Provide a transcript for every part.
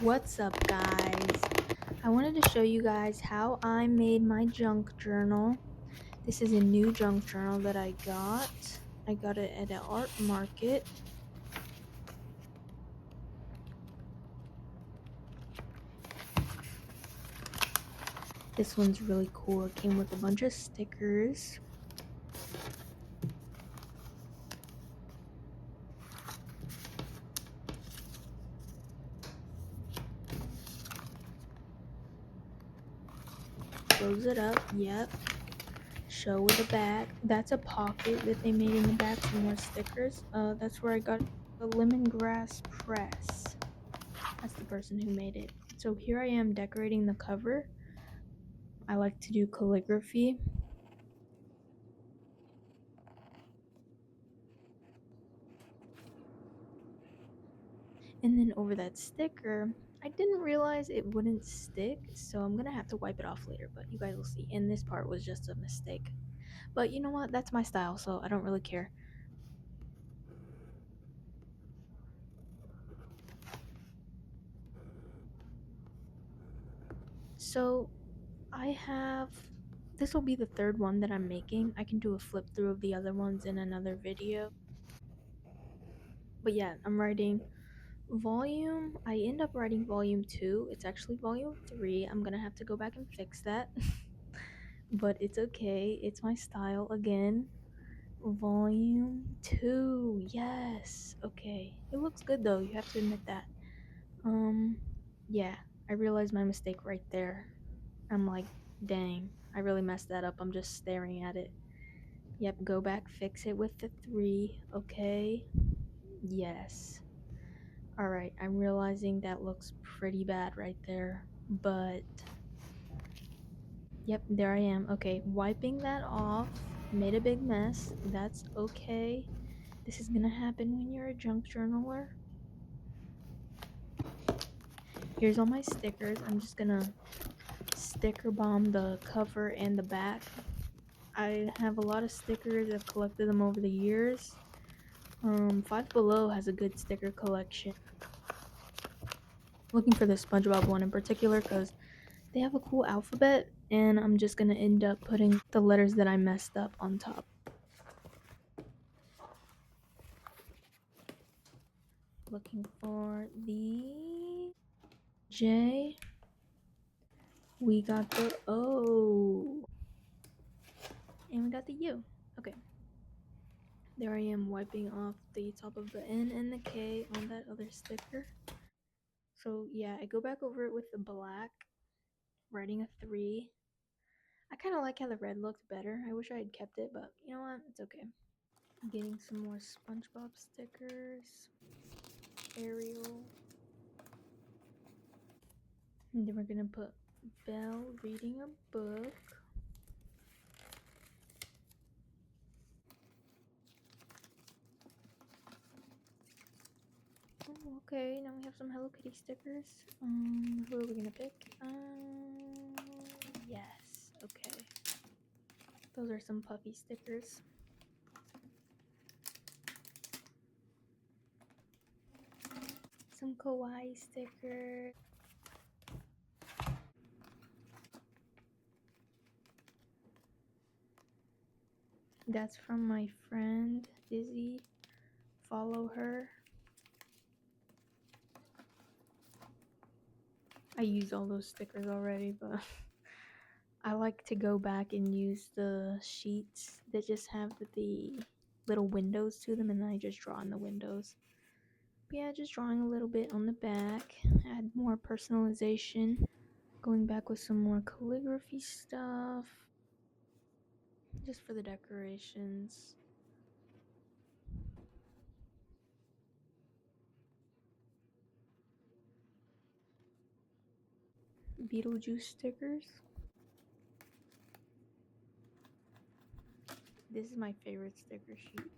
What's up, guys? I wanted to show you guys how I made my junk journal. This is a new junk journal that I got. I got it at an art market. This one's really cool. It came with a bunch of stickers. Close it up. Yep. Show with the back. That's a pocket that they made in the back for more stickers. That's where I got the lemongrass press. That's the person who made it. So here I am decorating the cover. I like to do calligraphy. And then over that sticker, I didn't realize it wouldn't stick, so I'm gonna have to wipe it off later, but you guys will see. And this part was just a mistake. But you know what? That's my style, so I don't really care. So I have, this will be the third one that I'm making. I can do a flip through of the other ones in another video. But yeah, I'm writing volume. I end up writing volume 2. It's actually volume 3. I'm gonna have to go back and fix that. But it's okay. It's my style again. Volume 2. Yes. Okay. It looks good though. You have to admit that. Um yeah, I realized my mistake right there. I'm like, dang. I really messed that up. I'm just staring at it. Yep, go back, fix it with the 3. Okay. Yes. All right. I'm realizing that looks pretty bad right there. But yep, there I am. Okay, wiping that off. Made a big mess. That's okay. This is gonna happen when you're a junk journaler. Here's all my stickers. I'm just gonna sticker bomb the cover and the back. I have a lot of stickers. I've collected them over the years. Five Below has a good sticker collection. Looking for the SpongeBob one in particular because they have a cool alphabet, and I'm just gonna end up putting the letters that I messed up on top. Looking for the J. We got the O. And we got the U. Okay. There I am wiping off the top of the N and the K on that other sticker. So yeah, I go back over it with the black, writing a 3. I kind of like how the red looked better. I wish I had kept it, but you know what? It's okay. Getting some more SpongeBob stickers. Ariel. And then we're gonna put Belle reading a book. Oh, okay, now we have some Hello Kitty stickers. Who are we gonna pick? Yes, okay. Those are some puppy stickers. Some kawaii stickers. That's from my friend Izzy. Follow her. I used all those stickers already, but I like to go back and use the sheets that just have the little windows to them, and then I just draw in the windows. But yeah, just drawing a little bit on the back. Add more personalization. Going back with some more calligraphy stuff. Just for the decorations. Beetlejuice stickers. This is my favorite sticker sheet.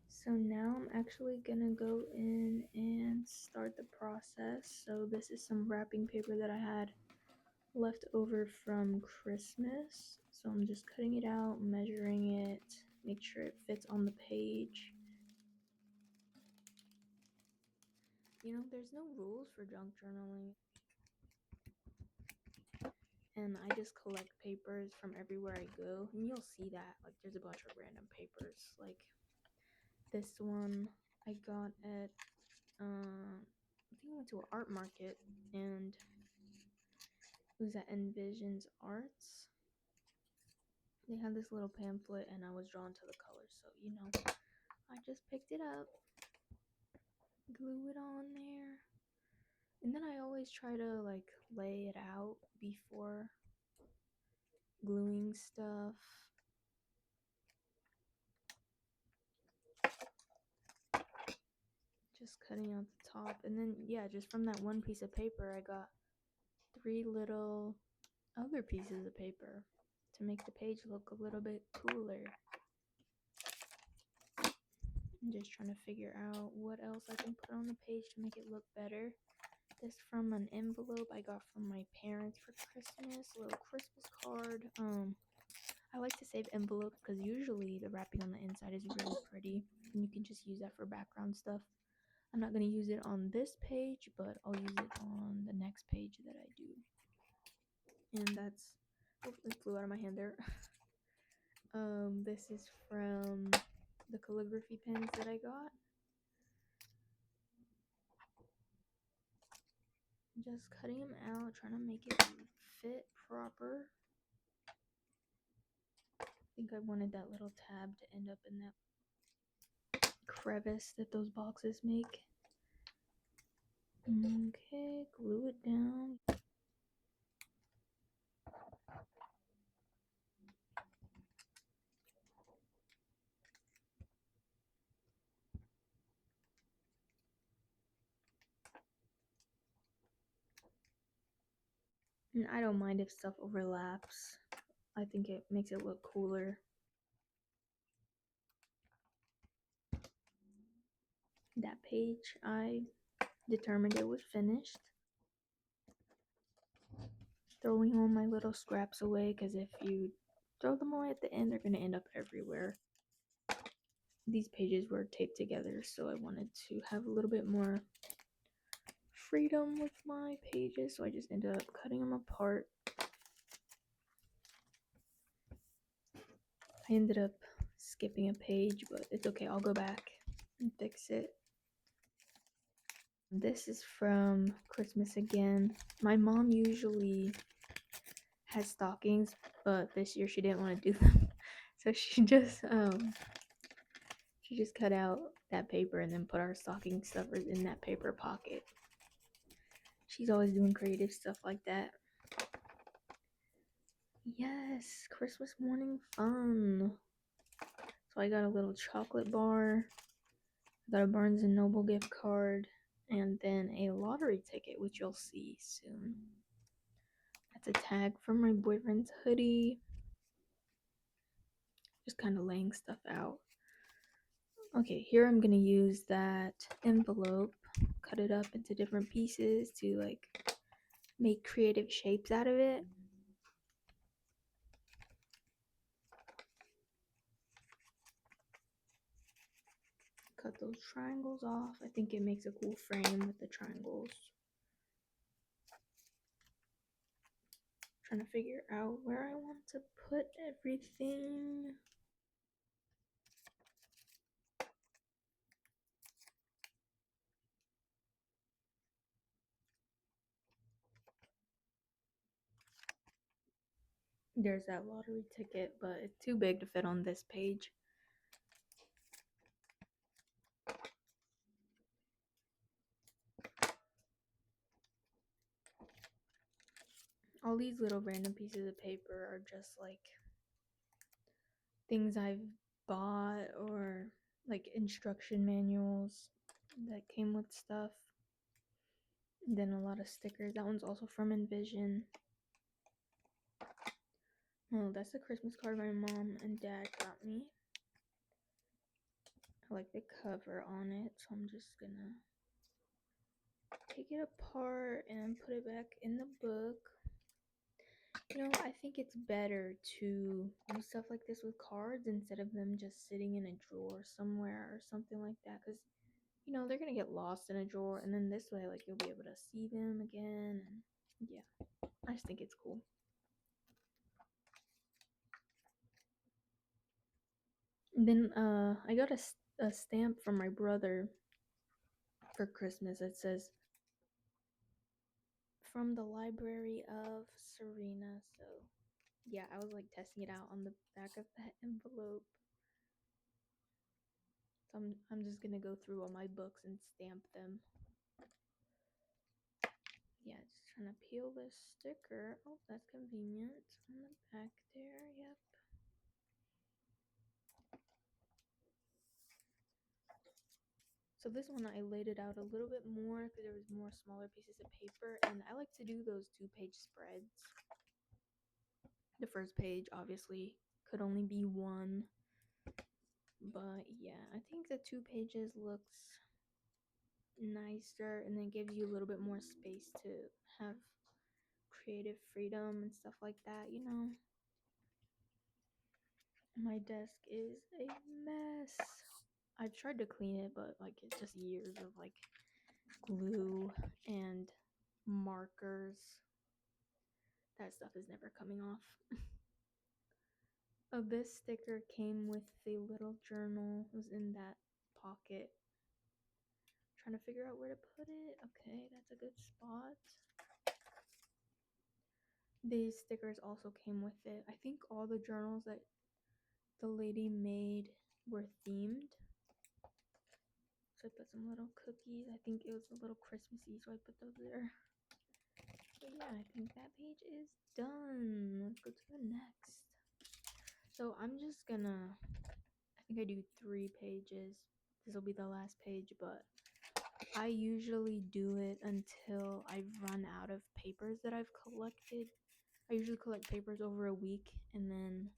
So now I'm actually gonna go in and start the process. So this is some wrapping paper that I had left over from Christmas. So I'm just cutting it out, measuring it, make sure it fits on the page. You know, there's no rules for junk journaling. And I just collect papers from everywhere I go. And you'll see that. Like, there's a bunch of random papers. Like, this one I got at, I think I went to an art market. And it was at Envisions Arts. They had this little pamphlet, and I was drawn to the colors. So, you know, I just picked it up, glue it on there. And then I always try to, like, lay it out before gluing stuff. Just cutting out the top. And then, yeah, just from that one piece of paper, I got 3 little other pieces of paper to make the page look a little bit cooler. I'm just trying to figure out what else I can put on the page to make it look better. This from an envelope I got from my parents for Christmas, a little Christmas card. I like to save envelopes because usually the wrapping on the inside is really pretty, and you can just use that for background stuff. I'm not going to use it on this page, but I'll use it on the next page that I do. And that's, oh, it flew out of my hand there. This is from the calligraphy pens that I got. Just cutting them out, trying to make it fit proper. I think I wanted that little tab to end up in that crevice that those boxes make. Okay, glue it down. And I don't mind if stuff overlaps. I think it makes it look cooler. That page, I determined it was finished. Throwing all my little scraps away, because if you throw them away at the end, they're going to end up everywhere. These pages were taped together, so I wanted to have a little bit more freedom with my pages, so I just ended up cutting them apart. I ended up skipping a page, but it's okay, I'll go back and fix it. This is from Christmas again. My mom usually has stockings, but this year she didn't want to do them. So she just cut out that paper and then put our stocking stuffers in that paper pocket. She's always doing creative stuff like that. Yes, Christmas morning fun. So I got a little chocolate bar, I got a Barnes & Noble gift card, and then a lottery ticket, which you'll see soon. That's a tag from my boyfriend's hoodie. Just kind of laying stuff out. Okay, here I'm gonna use that envelope, cut it up into different pieces to like make creative shapes out of it. Cut those triangles off. I think it makes a cool frame with the triangles. Trying to figure out where I want to put everything. There's that lottery ticket, but it's too big to fit on this page. All these little random pieces of paper are just like things I've bought or like instruction manuals that came with stuff. And then a lot of stickers. That one's also from Envision. Oh, that's the Christmas card my mom and dad got me. I like the cover on it, so I'm just gonna take it apart and put it back in the book. I think it's better to do stuff like this with cards instead of them just sitting in a drawer somewhere or something like that. Because, they're going to get lost in a drawer. And then this way, like, you'll be able to see them again. And yeah, I just think it's cool. And then I got a stamp from my brother for Christmas. It says, from the Library of Serena. So yeah, I was like testing it out on the back of that envelope. So I'm just gonna go through all my books and stamp them. Yeah, just trying to peel this sticker. Oh, that's convenient. On the back there, yep. So this one I laid it out a little bit more because there was more smaller pieces of paper, and I like to do those 2-page spreads. The first page obviously could only be one, but yeah, I think the 2 pages looks nicer and then gives you a little bit more space to have creative freedom and stuff like that. My desk is a mess. I've tried to clean it, but like it's just years of like glue and markers. That stuff is never coming off. Oh, this sticker came with the little journal. It was in that pocket. Trying to figure out where to put it. Okay, that's a good spot. These stickers also came with it. I think all the journals that the lady made were themed. So I put some little cookies. I think it was a little Christmassy, so I put those there. But yeah, I think that page is done. Let's go to the next. So I'm just gonna, I think I do 3 pages. This will be the last page, but I usually do it until I've run out of papers that I've collected. I usually collect papers over a week, and then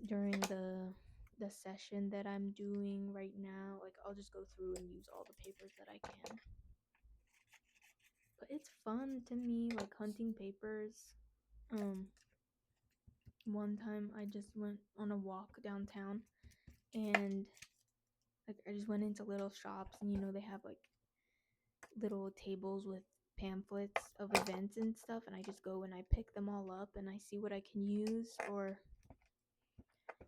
during the session that I'm doing right now, like I'll just go through and use all the papers that I can. But it's fun to me, like hunting papers. One time I just went on a walk downtown, and like I just went into little shops, and they have like little tables with pamphlets of events and stuff, and I just go and I pick them all up and I see what I can use, or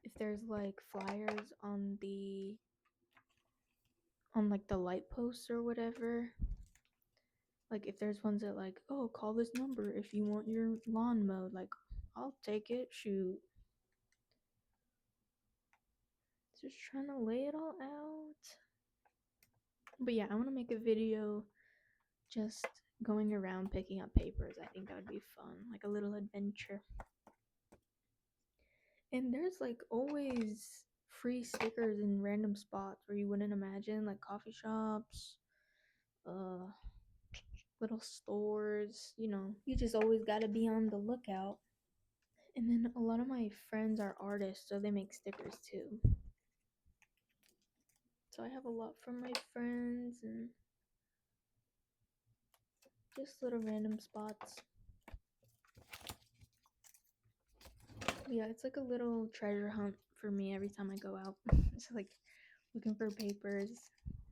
if there's like flyers on like the light posts or whatever. Like if there's ones that like, oh, call this number if you want your lawn mowed, like I'll take it, shoot. Just trying to lay it all out. But yeah, I want to make a video just going around picking up papers. I think that would be fun, like a little adventure. And there's like always free stickers in random spots where you wouldn't imagine, like coffee shops, uh little stores. You just always got to be on the lookout. And then a lot of my friends are artists, so they make stickers too. So I have a lot from my friends and just little random spots. Yeah, it's like a little treasure hunt for me every time I go out. It's like looking for papers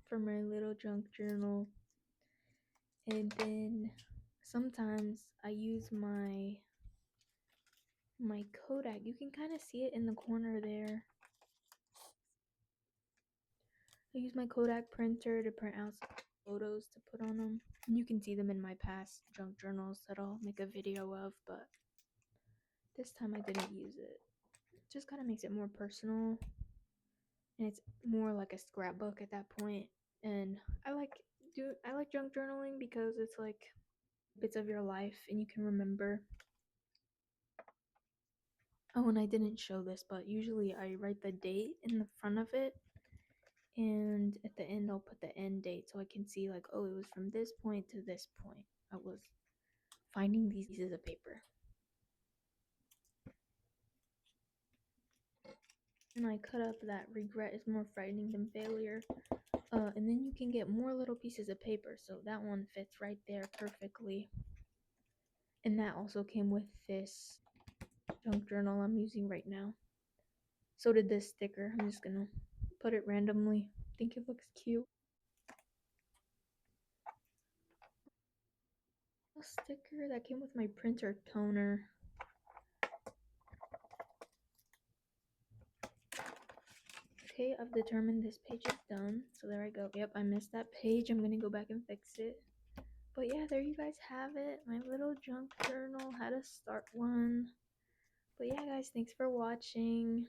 for my little junk journal. And then sometimes I use my Kodak. You can kind of see it in the corner there. I use my Kodak printer to print out some photos to put on them. And you can see them in my past junk journals that I'll make a video of, but this time I didn't use it. It just kind of makes it more personal, and it's more like a scrapbook at that point. And I like junk journaling because it's like bits of your life and you can remember. Oh, and I didn't show this, but usually I write the date in the front of it, and at the end I'll put the end date so I can see like, oh, it was from this point to this point I was finding these pieces of paper. And I cut up that regret is more frightening than failure. And then you can get more little pieces of paper, so that one fits right there perfectly. And that also came with this junk journal I'm using right now. So did this sticker. I'm just gonna put it randomly. I think it looks cute. A sticker that came with my printer toner. Okay, I've determined this page is done. So there I go. Yep, I missed that page. I'm gonna go back and fix it. But yeah, there you guys have it. My little junk journal, how to start one. But yeah, guys, thanks for watching.